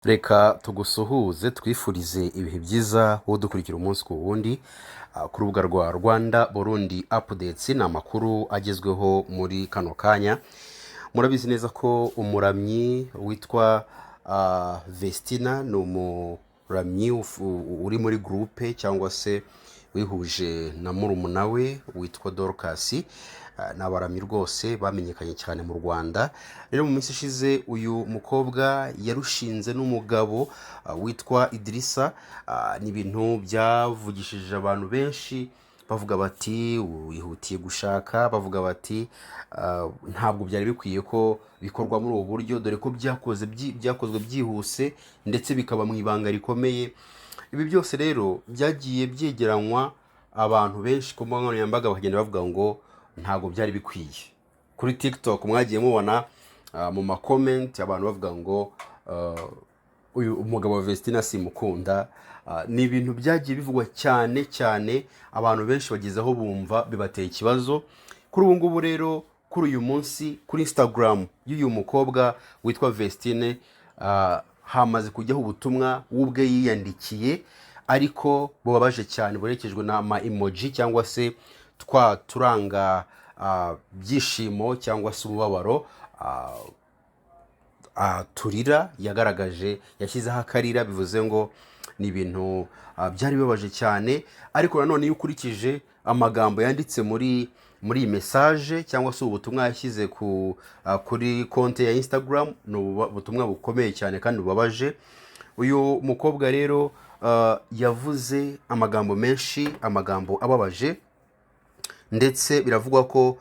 Reka tugusuhuze twifurize ibihe byiza wowe dukurikira umunsi ku wundi ku rubuga rwa Rwanda Burundi Updates. Ni amakuru agezweho muri kano kanya. Murabizi neza ko umuramyi witwa Vestina ni umuramyi uri muri groupe cyangwa se wihuje na murumuna we witwa Dorcas. Ni abaramyi rwose bamenyekanye cyane mu Rwanda. Rero mu minsi ishize uyu mukobwa yarushinze n'umugabo witwa Idrissa. Ni ibintu byavugishije abantu benshi bavuga bati wihutiye gushaka, bavuga bati ntabwo byari bikwiye ko bikorwa muri ubu buryo, dore ko byakozwe byihuse ndetse bikaba mu ibanga rikomeye. Ibi byose rero byagiye byegeranywa abantu benshi ku mbuga nkoranyambaga bakagenda bavuga ngo ntabwo byari bikwiye. Kuri TikTok mwagiye mubona mu ma comment abantu bavuga ngo uyu umugabo wa Vestina simukunda. Ni ibintu byagiye bivugwa cyane cyane, abantu benshi bagezeho bumva bibateye ikibazo. Kuri ubu ngubu rero kuri uyu munsi kuri Instagram y'uyu mukobwa witwa Vestine hamaze kujyaho ubutumwa w'ubwe yiyandikiye, ariko bubabaje cyane burekejwe n'ama emoji cyangwa se twa turanga byishimo cyangwa se umubabaro turira yagaragaje, yashyizeho akarira. Bivuze ngo ni ibintu byari bibabaje cyane, ariko nanone iyo ukurikije amagambo yanditse muri iyi message cyangwa se ubutumwa yashyize kuri konti ya Instagram, ni ubutumwa bukomeye cyane kandi bubabaje. Uyu mukobwa rero yavuze amagambo menshi, amagambo ababaje, ndetse biravugwa ko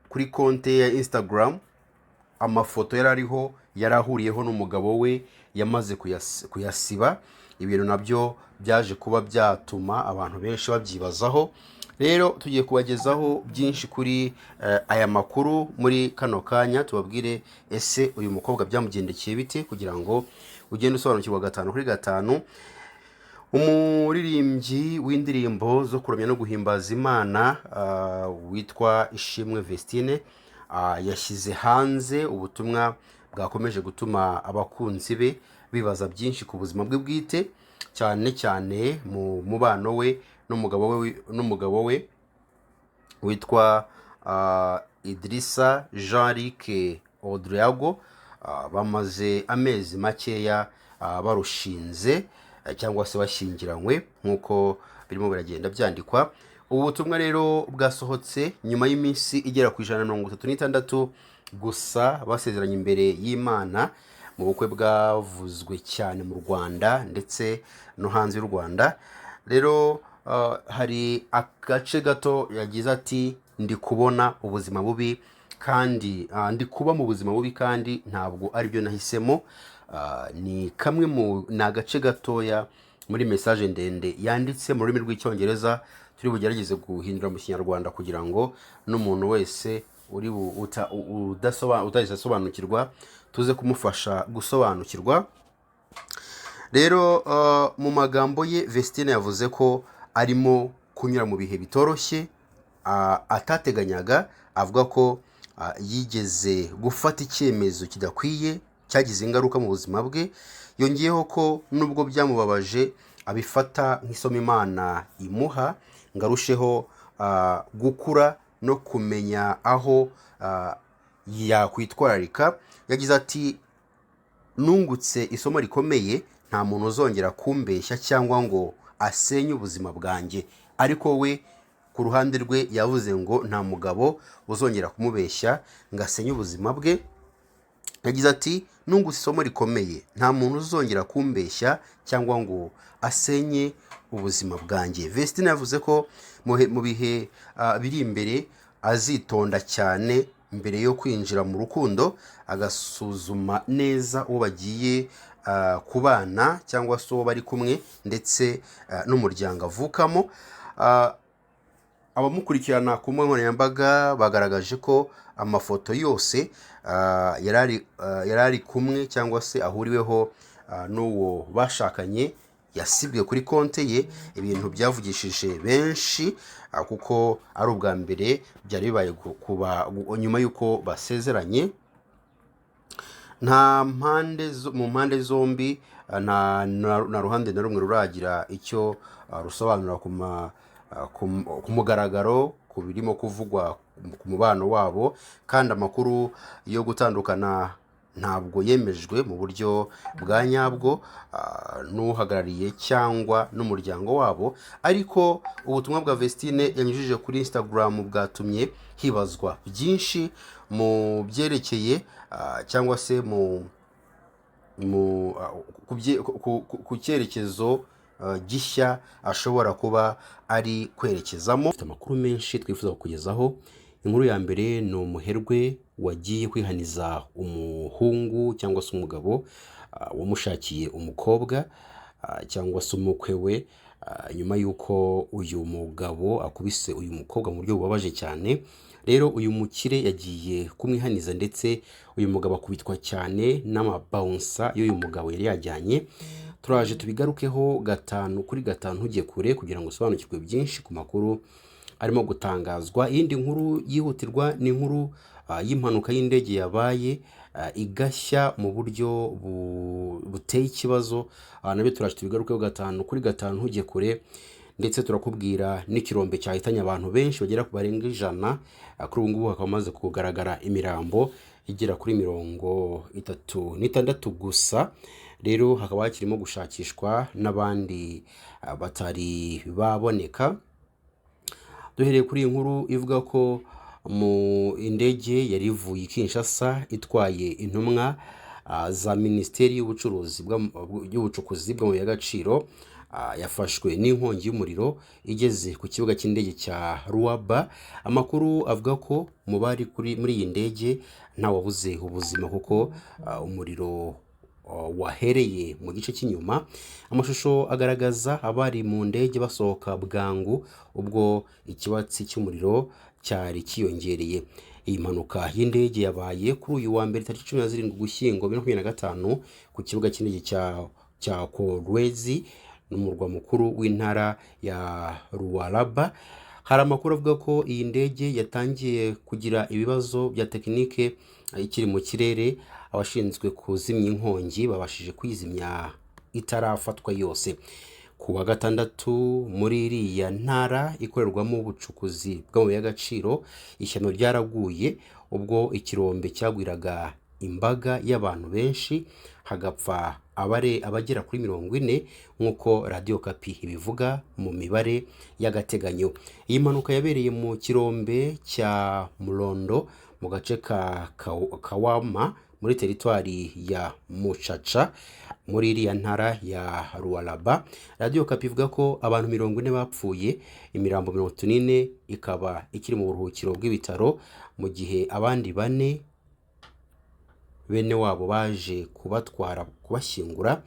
kuri konti ya Instagram amafoto yarariho yarahuriyeho n'umugabo we yamaze kuyasiba. Ibintu nabyo byaje kuba byatuma abantu benshi babyibazaho. Rero tugiye kubagezaho byinshi kuri aya makuru muri kano kanya, tubabwire ese uyu mukobwa byamugendekeye bite, kugira ngo ugende usobanukirwa gatanu kuri gatanu. Umuririmbyi w'indirimbo zo kuramya no guhimbaza Imana witwa Ishimwe Vestine yashyize hanze ubutumwa bwakomeje gutuma abakunzi be bibaza byinshi ku buzima bwe bwite, cyane cyane mu mubano we n'umugabo we witwa Idrissa Jean-Luc Odriago. Bamaze amezi makeya barushinze cyangwa se bashyingiranywe nk'uko birimo biragenda byandikwa. Ubu butumwa rero bwasohotse nyuma y'iminsi igera ku 136 gusa basezeranye imbere y'Imana mu bukwe bwavuzwe cyane mu Rwanda ndetse no hanze y'u Rwanda. Rero hari agace gato yagize ati ndi kubona ubuzima bubi kandi ndi kuba mu buzima bubi kandi ntabwo ari byo nahisemo. Ni kamwe ni agace gatoya muri message ndende yanditse mu rurimi rw'icyongereza, turi bugerageze guhindura mu kinyarwanda kugira ngo n'umuntu wese uri utasobanukirwa tuze kumufasha gusobanukirwa. Rero mu magambo ye Vestine yavuze ko arimo kunyura mu bihe bitoroshye atateganyaga. Avuga ko yigeze gufata icyemezo kidakwiye cyagize ingaruka mu buzima bwe. Yongeyeho ko nubwo byamubabaje abifata nk'isomo Imana imuha ngo arusheho gukura no kumenya aho yakwitwararika. Yagize ati nungutse isomo rikomeye, nta muntu uzongera kumbeshya cyangwa ngo asenye ubuzima bwanjye. Ariko we ku ruhande rwe yavuze ngo nta mugabo uzongera kumubeshya ngo asenye ubuzima bwe. Yagize ati nungutse isomo rikomeye, nta muntu uzongera kumbeshya cyangwa ngo asenye ubuzima bwanjye. Vestine yavuze ko mu bihe biri imbere azitonda cyane mbere yo kwinjira mu rukundo, agasuzuma neza uwo bagiye kubana cyangwa se uwo bari kumwe ndetse n'umuryango avukamo. Abamukurikirana ku mbuga nkoranyambaga bagaragaje ko amafoto yose yarari kumwe cyangwa se ahuriweho n'uwo bashakanye yasibwe kuri konte ye. Ibintu byavugishije benshi kuko ari ubwa mbere byari bibaye nyuma y'uko basezeranye. mu mpande zombi nta ruhande na rumwe ruragira icyo rusobanura ku mugaragaro ku birimo kuvugwa ku mubano wabo, kandi amakuru yo gutandukana ntabwo yemejwe mu buryo bwa nyabwo n'uhagarariye cyangwa n'umuryango wabo. Ariko ubutumwa bwa Vestine yanyujije kuri Instagram bwatumye hibazwa byinshi mu byerekeye cyangwa se ku cyerekezo gishya ashobora kuba ari kwerekezamo. Dufite amakuru menshi twifuza kukugezaho. Inkuru ya mbere ni umuherwe wagiye kwihaniza umuhungu cyangwa se umugabo wamushakiye umukobwa cyangwa se umukwe we, nyuma y'uko uyu mugabo akubise uyu mukobwa mu buryo bubabaje cyane. Rero uyu mukire yagiye kumwihaniza ndetse uyu mugabo akubitwa cyane n'amabawunsa y'uyu mugabo yari yajyanye. Turaje tubigarukeho 5 kuri 5 ntujye kure kugira ngo usobanukirwe byinshi ku makuru arimo gutangazwa. Iyindi nkuru yihutirwa ni inkuru y'impanuka y'indege yabaye igashya mu buryo buteye ikibazo. Nabyo turaje tubigarukeho 5 kuri 5 ntujye kure, ndetse turakubwira n'ikirombe cyahitanye abantu benshi bagera ku barenga 100. Kuri ubu ngubu hakaba hamaze kugaragara imirambo igera kuri 36 gusa. Rero hakaba hakirimo gushakishwa n'abandi batari baboneka. Duhereye kuri iyi nkuru ivuga ko mu indege yari ivuye Kinshasa itwaye intumwa za Minisiteri y'Ubucukuzi bw'amabuye y'agaciro, yafashwe n'inkongi y'umuriro igeze ku kibuga cy'indege cya Luaba. Amakuru avuga ko mu bari muri iyi ndege nta wabuze ubuzima kuko umuriro wahereye mu gice cy'inyuma. Amashusho agaragaza abari mu ndege basohoka bwangu ubwo ikibatsi cy'umuriro cyari kiyongereye. Iyi mpanuka y'indege yabaye kuri uyu wa mbere tariki 17 Ugushyingo 2025 ku kibuga cy'indege cya Kolwezi n'umurwa mukuru w'intara ya Lualaba. Hari amakuru avuga ko iyi ndege yatangiye kugira ibibazo bya tekinike ikiri mu kirere. Abashinzwe kuzimya inkongi babashije kwizimya itarafatwa yose. Ku wa gatandatu muri iriya ntara ikorerwamo ubucukuzi bw'amabuye y'agaciro, ishyano ryaraguye ubwo ikirombe cyagwiraga imbaga y'abantu benshi, hagapfa abagera kuri 40 nk'uko Radio Okapi ibivuga mu mibare y'agateganyo. Iyi mpanuka yabereye mu kirombe cya Mulondo mu gace ka Kawama muri teritwari ya Mucaca muri iriya ntara ya Lualaba. Radio Okapi ivuga ko abantu 40 bapfuye, imirambo 40 ikaba ikiri mu buruhukiro bw'ibitaro, mu gihe abandi 4 bene wabo baje kubatwara kubashyingura.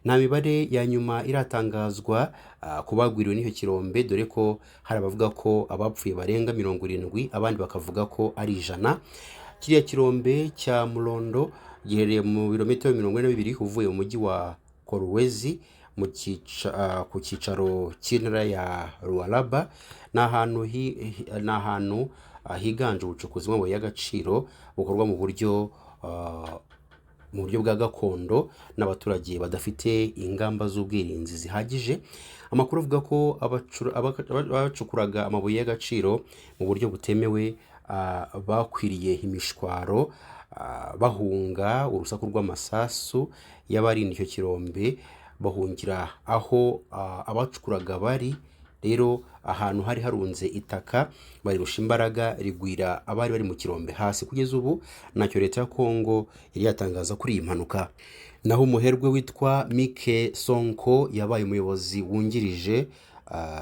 Nta mibare ya nyuma iratangazwa kubagwiriwe n'icyo kirombe, dore ko hari abavuga ko abapfuye barenga 70, abandi bakavuga ko ari 100. Kiriya kirombe cya Mulondo giherereye mu birometero 42 uvuye mu mujyi wa Kolwezi ku cyicaro cy'intara ya Lualaba. Ni ahantu higanje ubucukuzi bw'amabuye y'agaciro bukorwa mu buryo bwa gakondo n'abaturage badafite ingamba z'ubwirinzi zihagije. Amakuru avuga ko abacukuraga amabuye y'agaciro mu buryo butemewe bakwiriye imishwaro bahunga urusaku rw'amasasu y'abarinda icyo kirombe, bahungira aho abacukuraga bari. Rero ahantu hari harunze itaka barirusha imbaraga rigwira abari bari mu kirombe hasi. Kugeza ubu ntacyo leta ya Kongo yari yatangaza kuri iyi mpanuka. Naho umuherwe witwa Mike Sonko yabaye umuyobozi wungirije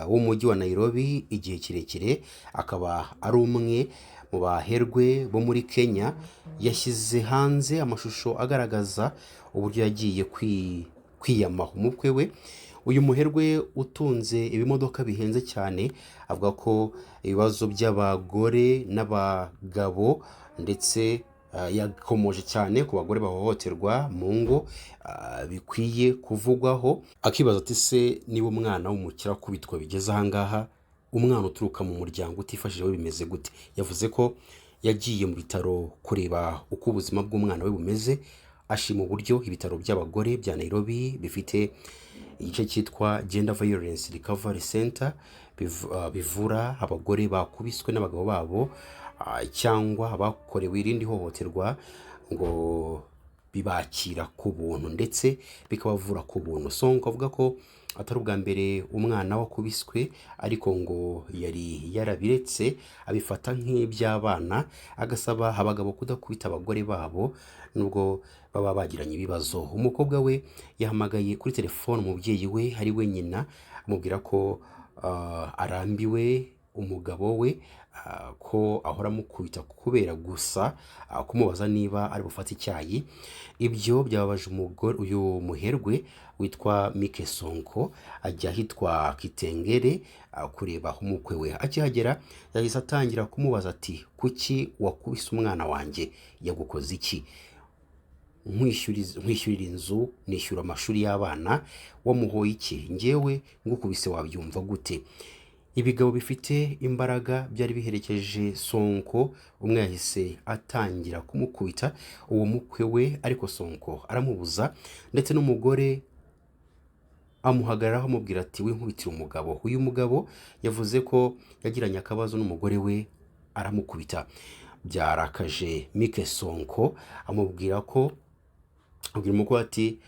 w'umujyi wa Nairobi igihe kirekire, akaba ari umwe mu baherwe bo muri Kenya. Yashyize hanze amashusho agaragaza uburyo yagiye kwiyamaha umukwe we. Uyu muherwe utunze ibimodoka bihenze cyane avuga ko ibibazo by'abagore n'abagabo ndetse yakomoje cyane ku bagore bahohoterwa mu ngo bikwiye kuvugwaho. Akibaza ati se niba umwana w'umukire akubitwa bigeze ahangaha, umwana uturuka mu muryango utifashije we bimeze gute? Yavuze ko yagiye mu bitaro kureba uko ubuzima bw'umwana we bumeze, ashima uburyo ibitaro by'abagore bya Nairobi bifite igice cyitwa Gender Violence Recovery Center bivura abagore bakubiswe n'abagabo babo cyangwa bakorewe irindi hohoterwa, ngo bibakira ku buntu ndetse bikabavura ku buntu. Sonko avuga ko atari ubwa mbere umwana wakubiswe, ariko ngo yari yarabiretse abifata nk'iby'abana, agasaba abagabo kudakubita abagore babo nubwo baba bagiranye ibibazo. Umukobwa we yahamagaye kuri telefone umubyeyi we ari we nyina, amubwira ko arambiwe umugabo we, ko ahora amukubita kubera gusa kumubaza niba ari bufate icyayi. Ibyo byababaje uyu muherwe witwa Mike Sonko, ajya ahitwa Kitengere kureba umukwe we. Akihagera yahise atangira kumubaza ati, kuki wakubise umwana wanjye, yagukoze iki? Nkwishyurira inzu, nishyura amashuri y'abana, wamuhoye iki? Ngewe ngukubise wabyumva gute? Ibigabo bifite imbaraga byari biherekeje Sonko, umwe yahise atangira kumukubita uwo mukwe we, ariko Sonko aramubuza, ndetse n'umugore amuhagararaho amubwira ati, winkubitira umugabo. Uyu mugabo yavuze ko yagiranye akabazo n'umugore we aramukubita. Byarakaje Mike Sonko, amubwira umugore ati,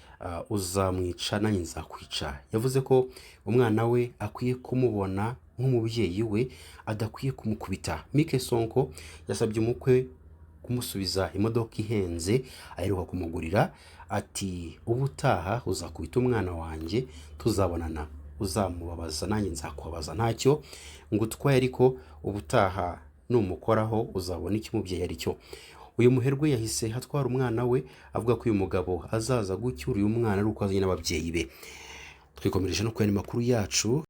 uzamwica nanjye nzakwica. Yavuze ko umwana we akwiye kumubona nk'umubyeyi we, adakwiye kumukubita. Mike Sonko yasabye umukwe kumusubiza imodoka ihenze aheruka kumugurira, ati, ubutaha uzakubita umwana wanjye tuzabonana, uzamubabaza nanjye nzakubabaza, ntacyo ngutwaye, ariko ubutaha numukoraho uzabona icyo umubyeyi ari cyo. Uyu muherwe yahise atwara umwana we, avuga ko uyu mugabo azaza gucyura uyu mwana ari uko azanye n'ababyeyi be. Twikomereje no kuyandi makuru yacu.